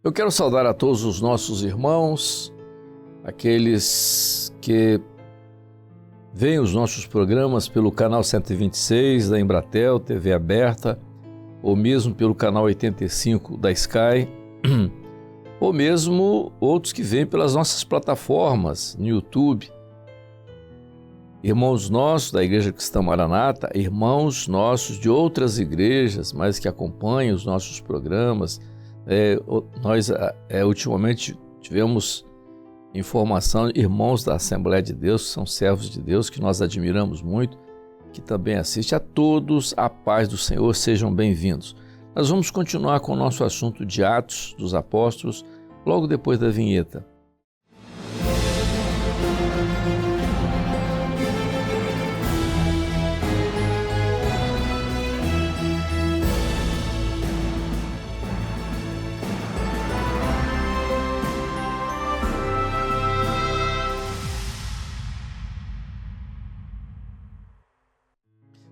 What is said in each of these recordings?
Eu quero saudar a todos os nossos irmãos, aqueles que veem os nossos programas pelo canal 126 da Embratel, TV aberta, ou mesmo pelo canal 85 da Sky, ou mesmo outros que vêm pelas nossas plataformas no YouTube. Irmãos nossos da Igreja Cristã Maranata, irmãos nossos de outras igrejas, mas que acompanham os nossos programas. Nós ultimamente tivemos informação, irmãos da Assembleia de Deus, que são servos de Deus, que nós admiramos muito, que também assiste. A todos a paz do Senhor, sejam bem-vindos. Nós vamos continuar com o nosso assunto de Atos dos Apóstolos, logo depois da vinheta.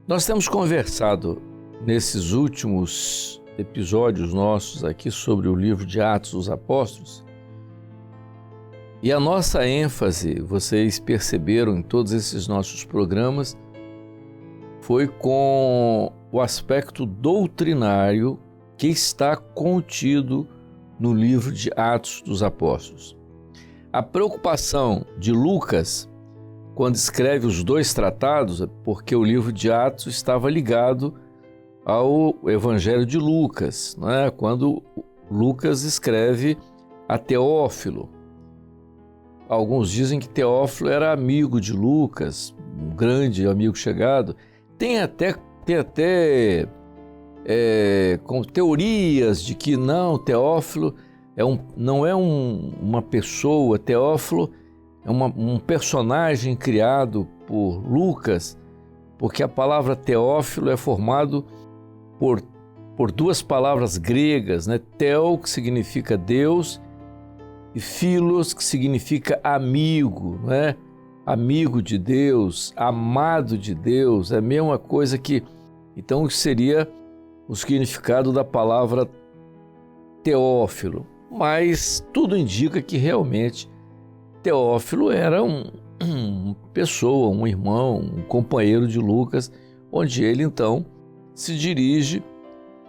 Nós temos conversado nesses últimos episódios nossos aqui sobre o livro de Atos dos Apóstolos, e a nossa ênfase, vocês perceberam em todos esses nossos programas, foi com o aspecto doutrinário que está contido no livro de Atos dos Apóstolos. A preocupação de Lucas, quando escreve os dois tratados, porque o livro de Atos estava ligado ao Evangelho de Lucas, né? Quando Lucas escreve a Teófilo. Alguns dizem que Teófilo era amigo de Lucas, um grande amigo chegado. Tem até com teorias de que não, Teófilo não é uma pessoa, Teófilo é um personagem criado por Lucas, porque a palavra Teófilo é formado por duas palavras gregas, né? Teo, que significa Deus, e Philos, que significa amigo, né? Amigo de Deus, amado de Deus, é a mesma coisa que... Então, seria o significado da palavra Teófilo. Mas tudo indica que realmente Teófilo era uma pessoa, um irmão, um companheiro de Lucas, onde ele então se dirige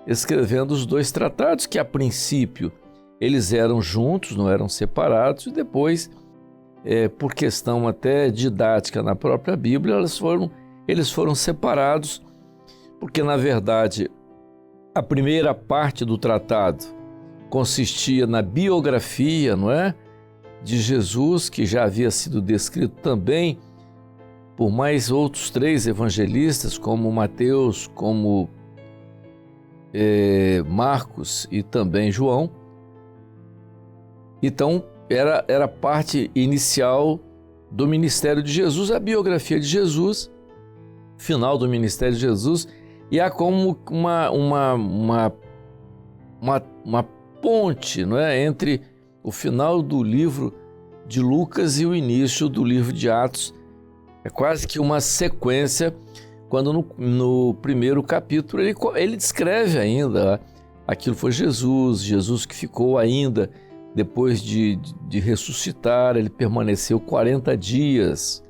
escrevendo os dois tratados, que a princípio eles eram juntos, não eram separados, e depois, por questão até didática na própria Bíblia, eles foram separados, porque na verdade a primeira parte do tratado consistia na biografia, não é? De Jesus, que já havia sido descrito também por mais outros três evangelistas, como Mateus, como Marcos e também João. Então, era a parte inicial do ministério de Jesus, a biografia de Jesus, final do ministério de Jesus, e há como uma ponte, não é, entre o final do livro de Lucas e o início do livro de Atos. É quase que uma sequência, quando no primeiro capítulo ele descreve ainda, aquilo foi Jesus que ficou ainda, depois de ressuscitar, ele permaneceu 40 dias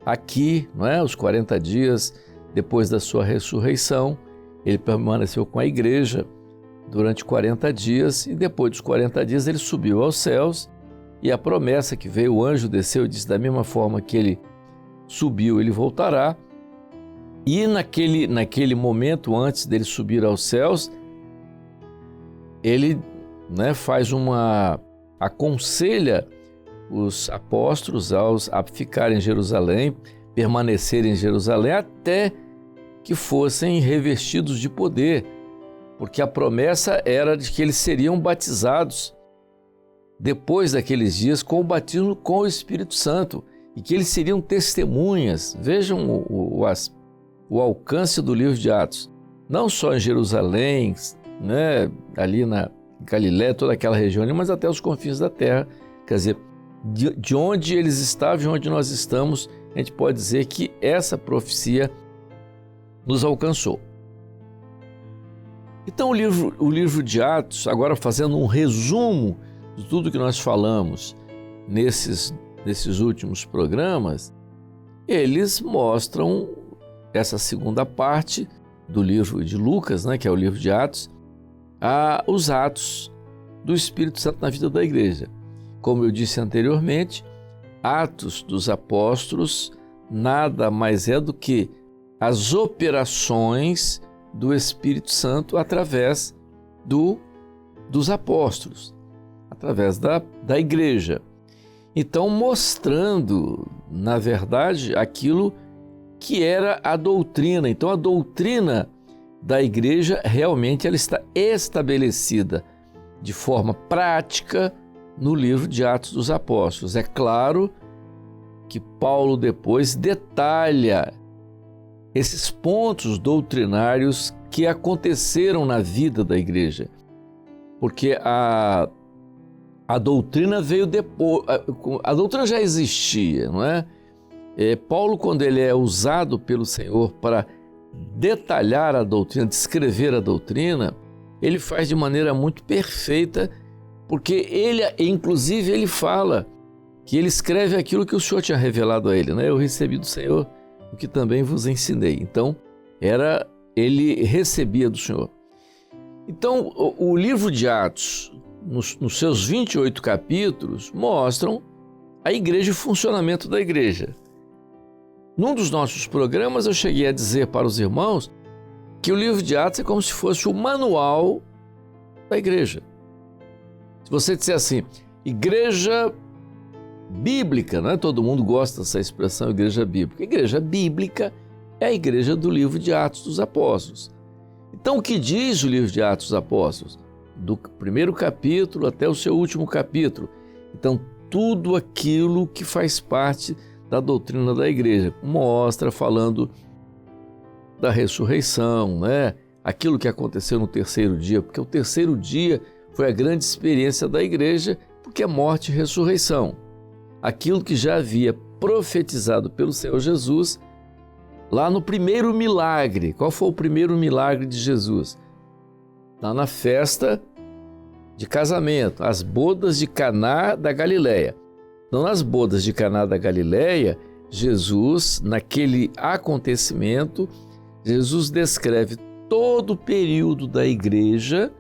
aqui, não é? Os 40 dias depois da sua ressurreição, ele permaneceu com a igreja durante 40 dias, e depois dos 40 dias ele subiu aos céus, e a promessa que veio, o anjo desceu e disse, da mesma forma que ele subiu, ele voltará. E naquele momento, antes dele subir aos céus, ele aconselha os apóstolos a ficarem em Jerusalém, permanecerem em Jerusalém, até que fossem revestidos de poder, porque a promessa era de que eles seriam batizados depois daqueles dias com o batismo com o Espírito Santo, e que eles seriam testemunhas. Vejam o alcance do livro de Atos, não só em Jerusalém, né, ali na Galiléia, toda aquela região ali, mas até os confins da terra. Quer dizer, de onde eles estavam, de onde nós estamos, a gente pode dizer que essa profecia nos alcançou. Então o livro de Atos, agora fazendo um resumo de tudo que nós falamos nesses últimos programas, eles mostram essa segunda parte do livro de Lucas, né, que é o livro de Atos, os atos do Espírito Santo na vida da igreja. Como eu disse anteriormente, Atos dos Apóstolos nada mais é do que as operações do Espírito Santo através dos apóstolos, através da igreja. Então, mostrando, na verdade, aquilo que era a doutrina. Então, a doutrina da igreja realmente ela está estabelecida de forma prática no livro de Atos dos Apóstolos. É claro que Paulo depois detalha esses pontos doutrinários que aconteceram na vida da igreja, porque a doutrina veio depois, a doutrina já existia, não é? Paulo, quando ele é usado pelo Senhor para detalhar a doutrina, descrever a doutrina, ele faz de maneira muito perfeita, porque inclusive ele fala que ele escreve aquilo que o Senhor tinha revelado a ele, né? Eu recebi do Senhor o que também vos ensinei. Então, ele recebia do Senhor. Então, o livro de Atos, nos seus 28 capítulos, mostram a igreja e o funcionamento da igreja. Num dos nossos programas, eu cheguei a dizer para os irmãos que o livro de Atos é como se fosse o manual da igreja. Se você disser assim, igreja bíblica, não é? Todo mundo gosta dessa expressão, igreja bíblica. Igreja bíblica é a igreja do livro de Atos dos Apóstolos. Então, o que diz o livro de Atos dos Apóstolos? Do primeiro capítulo até o seu último capítulo. Então, tudo aquilo que faz parte da doutrina da igreja, mostra falando da ressurreição, né? Aquilo que aconteceu no terceiro dia, porque o terceiro dia foi a grande experiência da igreja, porque é morte e ressurreição. Aquilo que já havia profetizado pelo Senhor Jesus lá no primeiro milagre. Qual foi o primeiro milagre de Jesus? Lá na festa de casamento, as bodas de Caná da Galileia. Então, nas bodas de Caná da Galileia, Jesus, naquele acontecimento, Jesus descreve todo o período da igreja,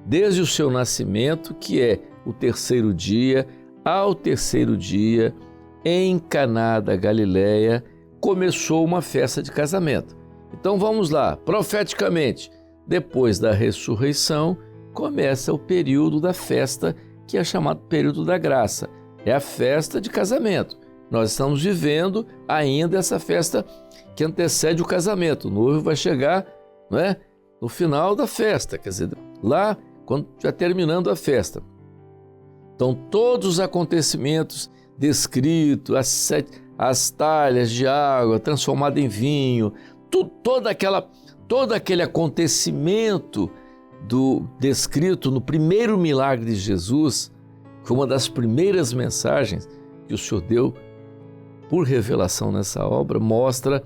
desde o seu nascimento, que é o terceiro dia, ao terceiro dia, em Caná da Galileia, começou uma festa de casamento. Então vamos lá, profeticamente, depois da ressurreição, começa o período da festa, que é chamado período da graça. É a festa de casamento. Nós estamos vivendo ainda essa festa que antecede o casamento. O noivo vai chegar, não é, no final da festa, quer dizer, lá quando já terminando a festa. Então, todos os acontecimentos descritos, as talhas de água transformadas em vinho, todo aquele acontecimento descrito no primeiro milagre de Jesus, foi uma das primeiras mensagens que o Senhor deu por revelação nessa obra, mostra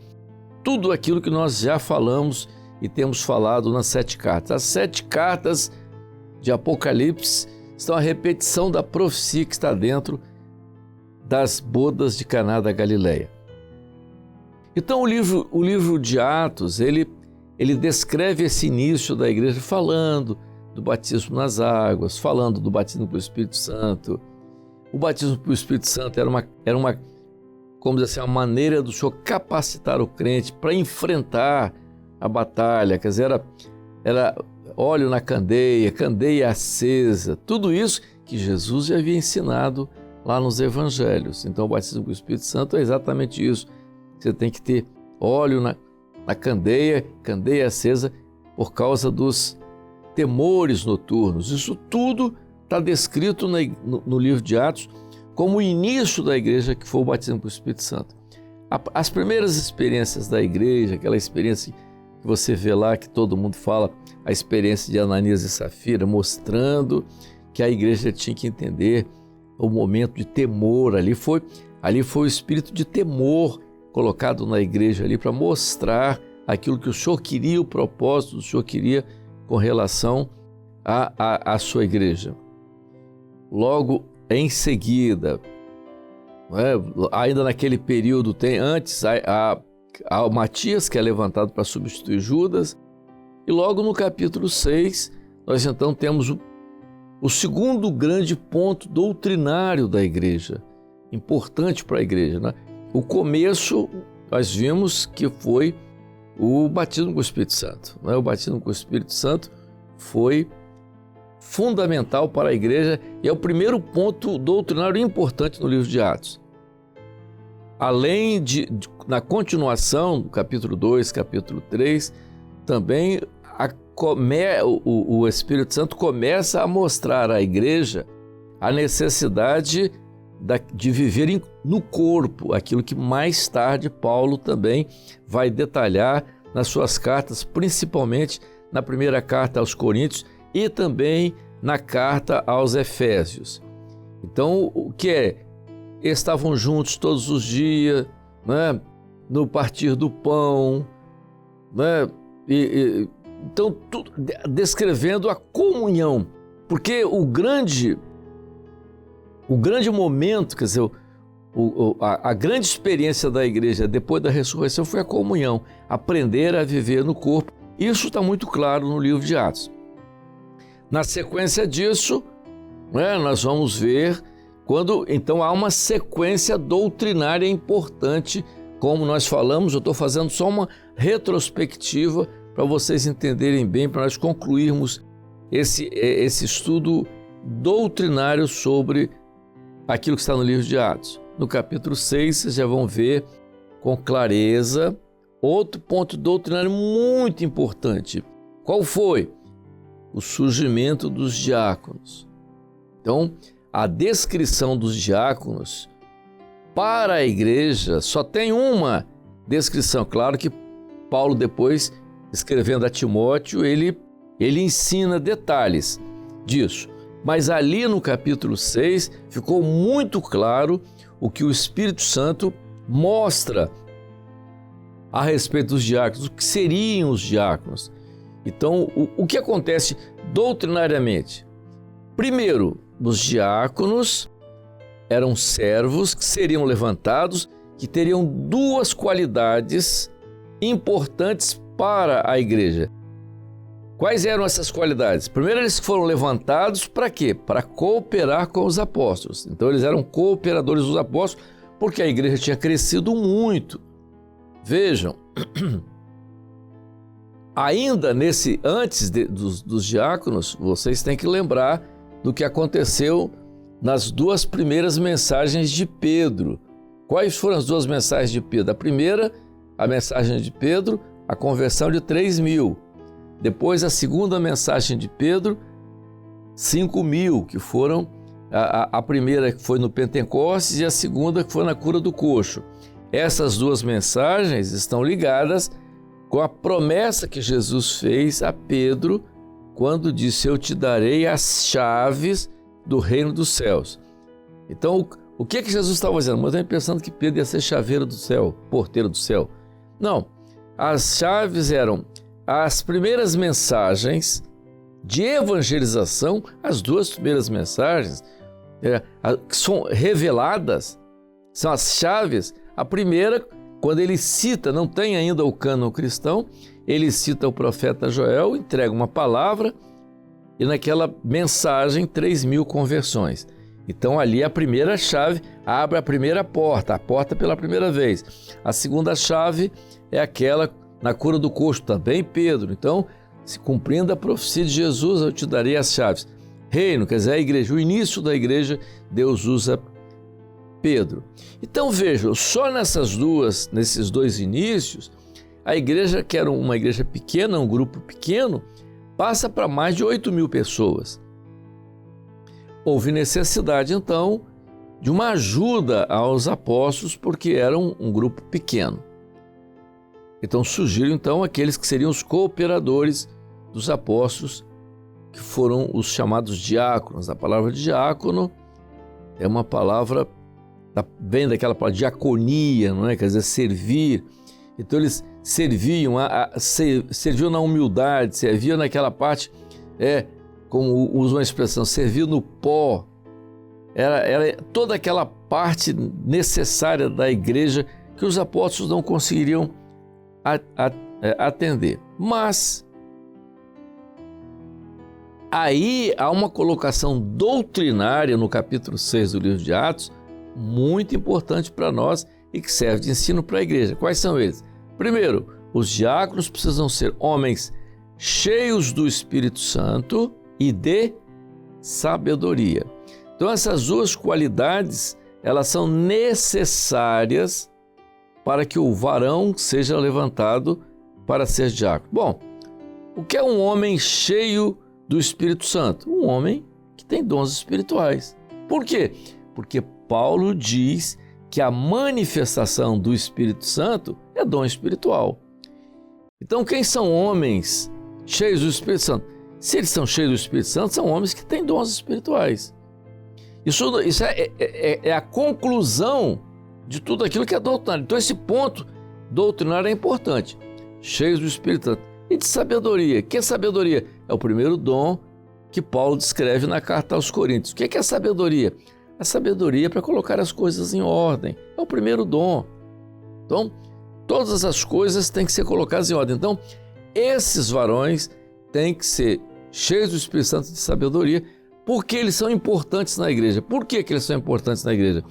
tudo aquilo que nós já falamos e temos falado nas 7 cartas. As 7 cartas de Apocalipse são a repetição da profecia que está dentro das bodas de Caná da Galileia. Então o livro de Atos, ele descreve esse início da igreja falando do batismo nas águas, falando do batismo pelo Espírito Santo. O batismo pelo Espírito Santo era uma como dizer assim, uma maneira do Senhor capacitar o crente para enfrentar a batalha, quer dizer, era óleo na candeia acesa, tudo isso que Jesus já havia ensinado lá nos evangelhos. Então o batismo pelo Espírito Santo é exatamente isso. Você tem que ter óleo na candeia acesa por causa dos temores noturnos. Isso tudo está descrito no livro de Atos como o início da igreja, que foi o batismo pelo Espírito Santo. As primeiras experiências da igreja, aquela experiência que você vê lá, que todo mundo fala, a experiência de Ananias e Safira, mostrando que a igreja tinha que entender o momento de temor. Ali foi o espírito de temor colocado na igreja ali para mostrar aquilo que o Senhor queria, o propósito do Senhor queria com relação à sua igreja. Logo em seguida, ainda naquele período, tem antes a Matias, que é levantado para substituir Judas, e logo no capítulo 6, nós então temos o segundo grande ponto doutrinário da igreja, importante para a igreja, né? O começo, nós vimos que foi o batismo com o Espírito Santo, né? O batismo com o Espírito Santo foi fundamental para a igreja e é o primeiro ponto doutrinário importante no livro de Atos. Além na continuação, do capítulo 2, capítulo 3, também o Espírito Santo começa a mostrar à igreja a necessidade de viver no corpo, aquilo que mais tarde Paulo também vai detalhar nas suas cartas, principalmente na primeira carta aos Coríntios e também na carta aos Efésios. Então, o que é? Estavam juntos todos os dias, né? No partir do pão, né? Então, tudo descrevendo a comunhão, porque o grande momento, quer dizer, a grande experiência da igreja depois da ressurreição foi a comunhão, aprender a viver no corpo. Isso está muito claro no livro de Atos. Na sequência disso, né, nós vamos ver quando então há uma sequência doutrinária importante, como nós falamos. Eu estou fazendo só uma retrospectiva para vocês entenderem bem, para nós concluirmos esse estudo doutrinário sobre aquilo que está no livro de Atos. No capítulo 6, vocês já vão ver com clareza outro ponto doutrinário muito importante. Qual foi? O surgimento dos diáconos. Então, a descrição dos diáconos para a igreja só tem uma descrição. Claro que Paulo, depois, escrevendo a Timóteo, ele ensina detalhes disso. Mas ali no capítulo 6 ficou muito claro o que o Espírito Santo mostra a respeito dos diáconos, o que seriam os diáconos. Então, o que acontece doutrinariamente? Primeiro, os diáconos eram servos que seriam levantados, que teriam duas qualidades importantes para a igreja. Quais eram essas qualidades? Primeiro, eles foram levantados para quê? Para cooperar com os apóstolos. Então, eles eram cooperadores dos apóstolos, porque a igreja tinha crescido muito. Vejam, ainda antes dos diáconos, vocês têm que lembrar do que aconteceu nas duas primeiras mensagens de Pedro. Quais foram as duas mensagens de Pedro? A primeira, a mensagem de Pedro, a conversão de 3.000. Depois, a segunda mensagem de Pedro, 5.000, que foram a primeira que foi no Pentecostes e a segunda que foi na cura do coxo. Essas duas mensagens estão ligadas com a promessa que Jesus fez a Pedro quando disse: eu te darei as chaves do reino dos céus. Então, o que Jesus estava fazendo? Mas eu pensando que Pedro ia ser chaveiro do céu, porteiro do céu. Não, as chaves eram as primeiras mensagens de evangelização, as duas primeiras mensagens que são reveladas, são as chaves. A primeira, quando ele cita, não tem ainda o cânon cristão, ele cita o profeta Joel, entrega uma palavra e naquela mensagem 3.000 conversões. Então ali a primeira chave abre a primeira porta, a porta pela primeira vez. A segunda chave é aquela na cura do coxo, também Pedro. Então, se cumprindo a profecia de Jesus, eu te darei as chaves. Reino, quer dizer, a igreja, o início da igreja, Deus usa Pedro. Então vejam, só nesses dois inícios, a igreja, que era uma igreja pequena, um grupo pequeno, passa para mais de 8.000 pessoas. Houve necessidade, então, de uma ajuda aos apóstolos, porque eram um grupo pequeno. Então surgiram então aqueles que seriam os cooperadores dos apóstolos, que foram os chamados diáconos. A palavra diácono é uma palavra, vem daquela palavra diaconia, não é? Quer dizer, servir. Então eles serviam, serviam na humildade, serviam naquela parte, como usa uma expressão, serviam no pó. Era toda aquela parte necessária da igreja que os apóstolos não conseguiriam atender. Mas aí há uma colocação doutrinária no capítulo 6 do livro de Atos, muito importante para nós e que serve de ensino para a igreja. Quais são eles? Primeiro, os diáconos precisam ser homens cheios do Espírito Santo e de sabedoria. Então essas duas qualidades, elas são necessárias para que o varão seja levantado para ser diácono. Bom, o que é um homem cheio do Espírito Santo? Um homem que tem dons espirituais. Por quê? Porque Paulo diz que a manifestação do Espírito Santo é dom espiritual. Então, quem são homens cheios do Espírito Santo? Se eles são cheios do Espírito Santo, são homens que têm dons espirituais. Isso é a conclusão de tudo aquilo que é doutrinário. Então, esse ponto doutrinário é importante. Cheios do Espírito Santo e de sabedoria. O que é sabedoria? É o primeiro dom que Paulo descreve na carta aos Coríntios. O que é sabedoria? A sabedoria é para colocar as coisas em ordem. É o primeiro dom. Então, todas as coisas têm que ser colocadas em ordem. Então, esses varões têm que ser cheios do Espírito Santo de sabedoria, porque eles são importantes na igreja. Por que eles são importantes na igreja?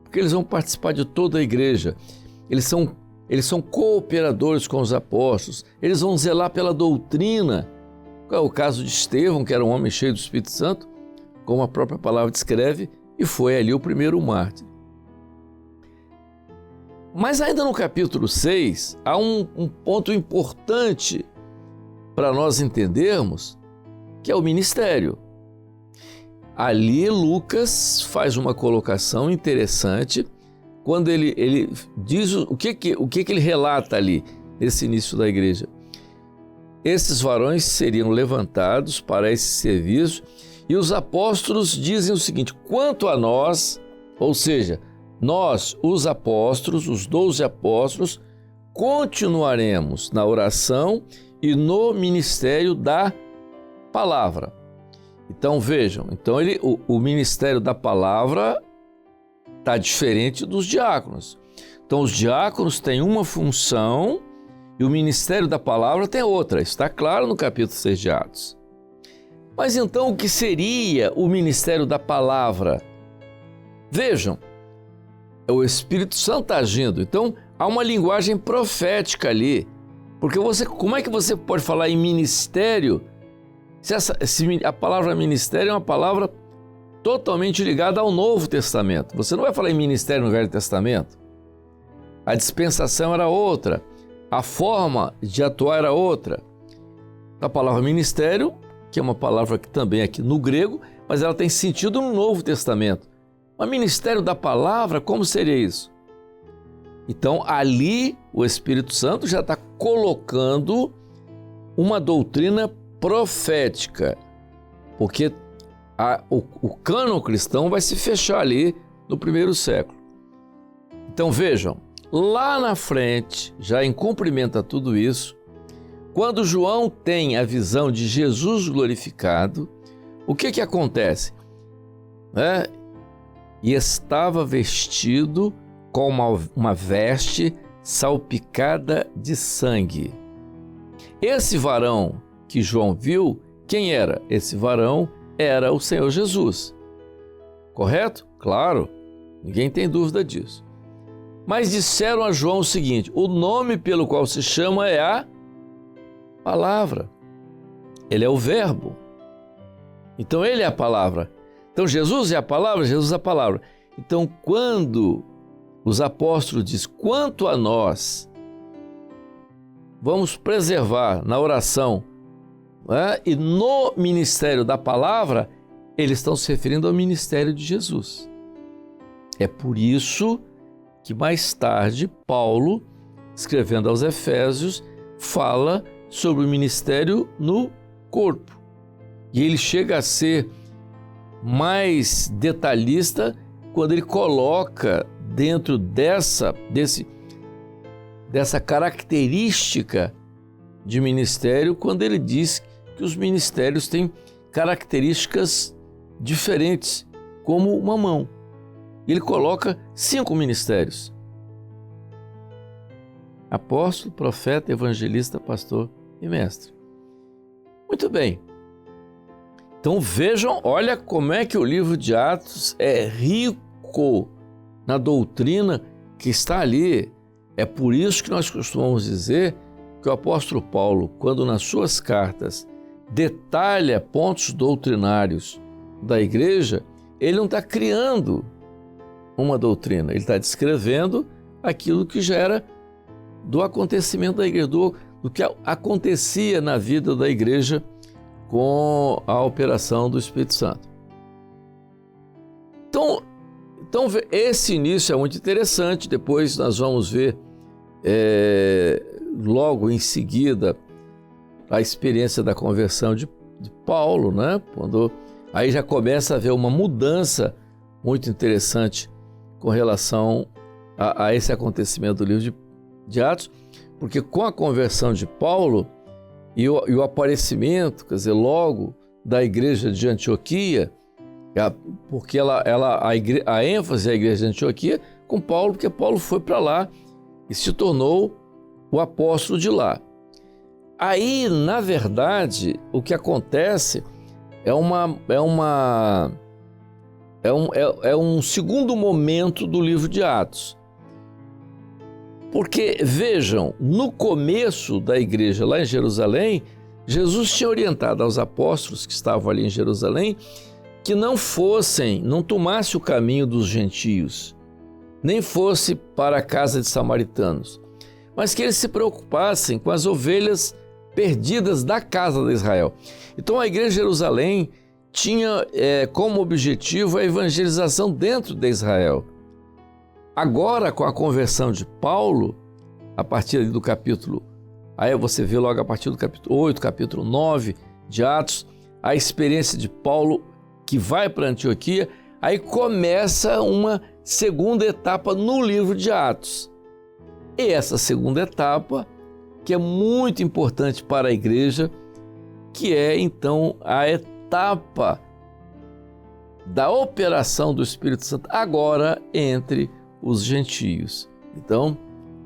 Porque eles vão participar de toda a igreja. Eles são cooperadores com os apóstolos. Eles vão zelar pela doutrina. Qual é o caso de Estevão, que era um homem cheio do Espírito Santo, como a própria palavra descreve, e foi ali o primeiro mártir. Mas ainda no capítulo 6, há um ponto importante para nós entendermos, que é o ministério. Ali Lucas faz uma colocação interessante, quando ele diz o que ele relata ali, nesse início da igreja. Esses varões seriam levantados para esse serviço, e os apóstolos dizem o seguinte: quanto a nós, ou seja, nós, os apóstolos, os 12 apóstolos, continuaremos na oração e no ministério da palavra. Então vejam, o ministério da palavra está diferente dos diáconos. Então os diáconos têm uma função e o ministério da palavra tem outra. Está claro no capítulo 6 de Atos. Mas então o que seria o ministério da palavra? Vejam, é o Espírito Santo agindo. Então há uma linguagem profética ali. Porque como é que você pode falar em ministério se a palavra ministério é uma palavra totalmente ligada ao Novo Testamento? Você não vai falar em ministério no Velho Testamento. A dispensação era outra, a forma de atuar era outra. A palavra ministério, que é uma palavra que também é aqui no grego, mas ela tem sentido no Novo Testamento. Mas ministério da palavra, como seria isso? Então ali o Espírito Santo já está colocando uma doutrina profética, porque o cânon cristão vai se fechar ali no primeiro século. Então vejam, lá na frente, já em cumprimento a tudo isso, quando João tem a visão de Jesus glorificado, o que acontece? E estava vestido com uma veste salpicada de sangue. Esse varão que João viu, quem era? Esse varão era o Senhor Jesus. Correto? Claro, ninguém tem dúvida disso. Mas disseram a João o seguinte: o nome pelo qual se chama é a palavra. Ele é o verbo. Então ele é a palavra. Então Jesus é a palavra, Jesus é a palavra. Então quando os apóstolos dizem: quanto a nós, vamos preservar na oração, e no ministério da palavra, eles estão se referindo ao ministério de Jesus. É por isso que mais tarde Paulo, escrevendo aos Efésios, fala sobre o ministério no corpo. E ele chega a ser mais detalhista quando ele coloca dentro dessa característica de ministério quando ele diz que os ministérios têm características diferentes, como uma mão. Ele coloca 5 ministérios: apóstolo, profeta, evangelista, pastor e mestre. Muito bem. Então vejam, olha como é que o livro de Atos é rico na doutrina que está ali. É por isso que nós costumamos dizer que o apóstolo Paulo, quando nas suas cartas detalha pontos doutrinários da igreja, ele não está criando uma doutrina, ele está descrevendo aquilo que já era do acontecimento da igreja, do que acontecia na vida da igreja com a operação do Espírito Santo. Então esse início é muito interessante. Depois nós vamos ver logo em seguida a experiência da conversão de Paulo, né? Quando aí já começa a haver uma mudança muito interessante com relação a esse acontecimento do livro de Atos, porque com a conversão de Paulo e o aparecimento, quer dizer, logo da igreja de Antioquia, porque a ênfase da igreja de Antioquia com Paulo, porque Paulo foi para lá e se tornou o apóstolo de lá. Aí, na verdade, o que acontece é um segundo momento do livro de Atos. Porque, vejam, no começo da igreja lá em Jerusalém, Jesus tinha orientado aos apóstolos que estavam ali em Jerusalém que não tomassem o caminho dos gentios, nem fosse para a casa de samaritanos, mas que eles se preocupassem com as ovelhas perdidas da casa de Israel. Então a igreja de Jerusalém tinha como objetivo a evangelização dentro de Israel. Agora, com a conversão de Paulo, a partir do capítulo, aí você vê logo a partir do capítulo 8, capítulo 9 de Atos, a experiência de Paulo que vai para Antioquia, aí começa uma segunda etapa no livro de Atos. E essa segunda etapa, que é muito importante para a igreja, que é então a etapa da operação do Espírito Santo agora entre os gentios. Então,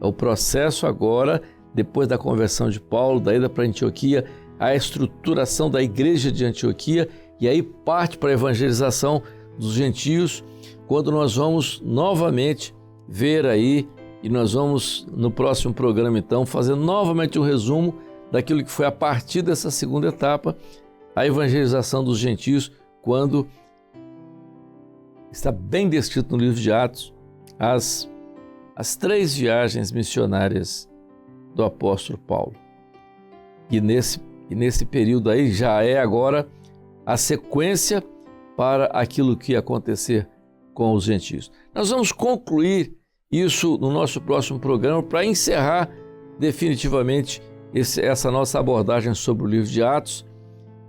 o processo agora, depois da conversão de Paulo, da ida para Antioquia, a estruturação da igreja de Antioquia, e aí parte para a evangelização dos gentios, quando nós vamos novamente ver aí, e nós vamos no próximo programa então fazer novamente um resumo daquilo que foi a partir dessa segunda etapa, a evangelização dos gentios, quando está bem descrito no livro de Atos, as 3 viagens missionárias do apóstolo Paulo. E nesse período aí já é agora a sequência para aquilo que ia acontecer com os gentios. Nós vamos concluir isso no nosso próximo programa para encerrar definitivamente essa nossa abordagem sobre o livro de Atos,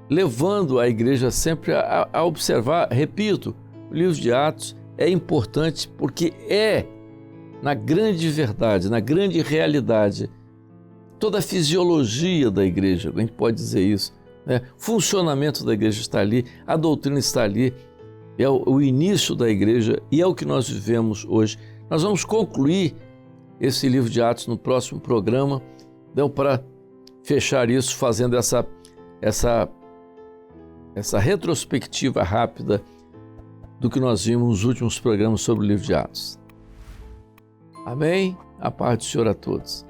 levando a igreja sempre a observar, repito, o livro de Atos é importante porque na grande verdade, na grande realidade, toda a fisiologia da igreja, a gente pode dizer isso, né? O funcionamento da igreja está ali, a doutrina está ali, é o início da igreja e é o que nós vivemos hoje. Nós vamos concluir esse livro de Atos no próximo programa, então, para fechar isso, fazendo essa retrospectiva rápida do que nós vimos nos últimos programas sobre o livro de Atos. Amém? A paz do Senhor a todos.